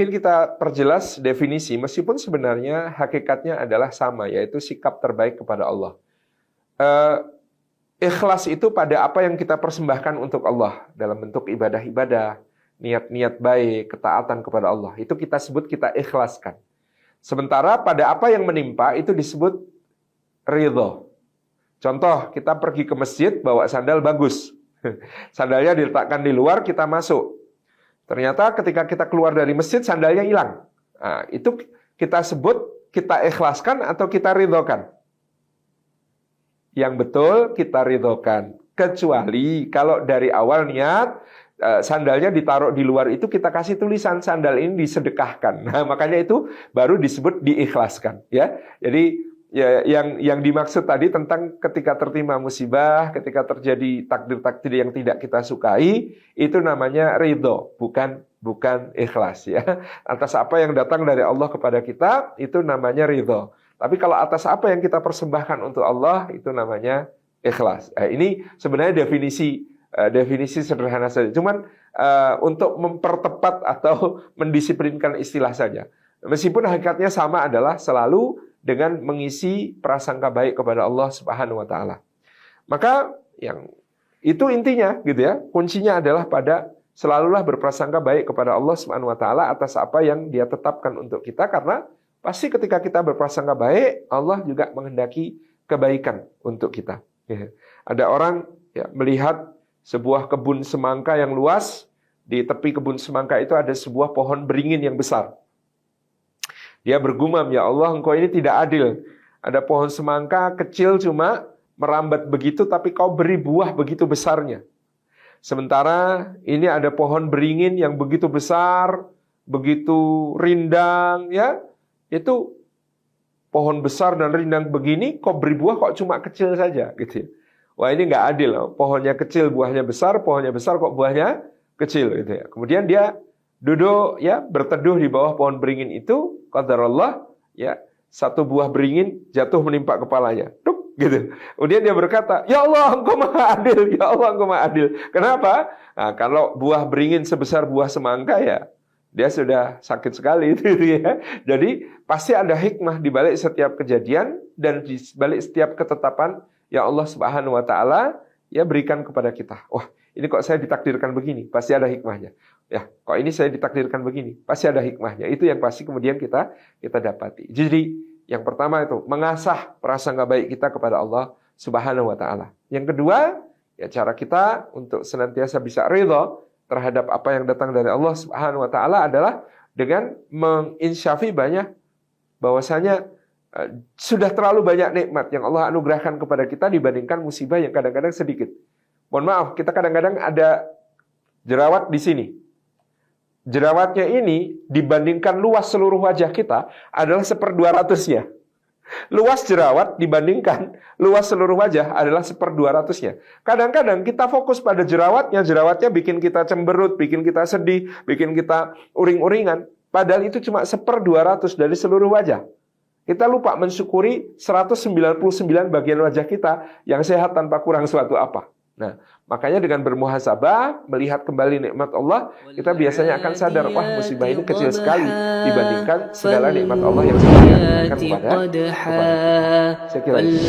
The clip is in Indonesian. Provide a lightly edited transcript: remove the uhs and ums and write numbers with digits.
mungkin kita perjelas definisi, meskipun sebenarnya hakikatnya adalah sama, yaitu sikap terbaik kepada Allah. Ikhlas itu pada apa yang kita persembahkan untuk Allah, dalam bentuk ibadah-ibadah, niat-niat baik, ketaatan kepada Allah. Itu kita sebut kita ikhlaskan. Sementara pada apa yang menimpa, itu disebut ridho. Contoh, kita pergi ke masjid, bawa sandal bagus. Sandalnya diletakkan di luar, kita masuk. Ternyata ketika kita keluar dari masjid, sandalnya hilang. Nah, itu kita sebut kita ikhlaskan atau kita ridhokan. Yang betul kita ridhokan. Kecuali kalau dari awal niat, sandalnya ditaruh di luar itu kita kasih tulisan sandal ini disedekahkan. Nah, makanya itu baru disebut diikhlaskan. Ya, jadi ya, yang dimaksud tadi tentang ketika tertimpa musibah, ketika terjadi takdir-takdir yang tidak kita sukai, itu namanya ridho, bukan ikhlas ya. Atas apa yang datang dari Allah kepada kita, itu namanya ridho. Tapi kalau atas apa yang kita persembahkan untuk Allah, itu namanya ikhlas. Ini sebenarnya definisi sederhana saja. Cuman untuk mempertepat atau mendisiplinkan istilah saja. Meskipun hakikatnya sama adalah selalu dengan mengisi prasangka baik kepada Allah Subhanahu wa taala. Maka yang itu intinya gitu ya. Kuncinya adalah pada selalulah berprasangka baik kepada Allah Subhanahu wa taala atas apa yang Dia tetapkan untuk kita, karena pasti ketika kita berprasangka baik, Allah juga menghendaki kebaikan untuk kita. Ya. Ada orang ya, melihat sebuah kebun semangka yang luas, di tepi kebun semangka itu ada sebuah pohon beringin yang besar. Dia bergumam, ya Allah, Engkau ini tidak adil. Ada pohon semangka kecil cuma merambat begitu, tapi Kau beri buah begitu besarnya. Sementara ini ada pohon beringin yang begitu besar, begitu rindang, ya. Itu pohon besar dan rindang begini, Kau beri buah kok cuma kecil saja, gitu ya. Wah, ini nggak adil. Pohonnya kecil, buahnya besar, pohonnya besar kok buahnya kecil, gitu ya. Kemudian dia duduk ya berteduh di bawah pohon beringin itu, qadarullah ya, satu buah beringin jatuh menimpa kepalanya. Duk gitu. Kemudian dia berkata, "Ya Allah, Engkau Maha Adil. Ya Allah, Engkau Maha Adil." Kenapa? Nah, kalau buah beringin sebesar buah semangka ya, dia sudah sakit sekali itu ya. Jadi pasti ada hikmah di balik setiap kejadian dan di balik setiap ketetapan yang Allah Subhanahu wa taala ya berikan kepada kita. Wah, ini kok saya ditakdirkan begini, pasti ada hikmahnya. Ya, kok ini saya ditakdirkan begini, pasti ada hikmahnya. Itu yang pasti kemudian kita dapati. Jadi, yang pertama itu mengasah prasangka baik kita kepada Allah Subhanahu wa taala. Yang kedua, ya cara kita untuk senantiasa bisa ridha terhadap apa yang datang dari Allah Subhanahu wa taala adalah dengan menginsyafi banyak bahwasanya sudah terlalu banyak nikmat yang Allah anugerahkan kepada kita dibandingkan musibah yang kadang-kadang sedikit. Mohon maaf, kita kadang-kadang ada jerawat di sini. Jerawatnya ini dibandingkan luas seluruh wajah kita adalah 1/200-nya. Luas jerawat dibandingkan luas seluruh wajah adalah 1/200-nya. Kadang-kadang kita fokus pada jerawatnya bikin kita cemberut, bikin kita sedih, bikin kita uring-uringan. Padahal itu cuma 1/200 dari seluruh wajah. Kita lupa mensyukuri 199 bagian wajah kita yang sehat tanpa kurang suatu apa. Nah, makanya dengan bermuhasabah, melihat kembali nikmat Allah, kita biasanya akan sadar, wah musibah ini kecil sekali dibandingkan segala nikmat Allah yang sudah dianugerahkan kepada kita. Saya kira itu.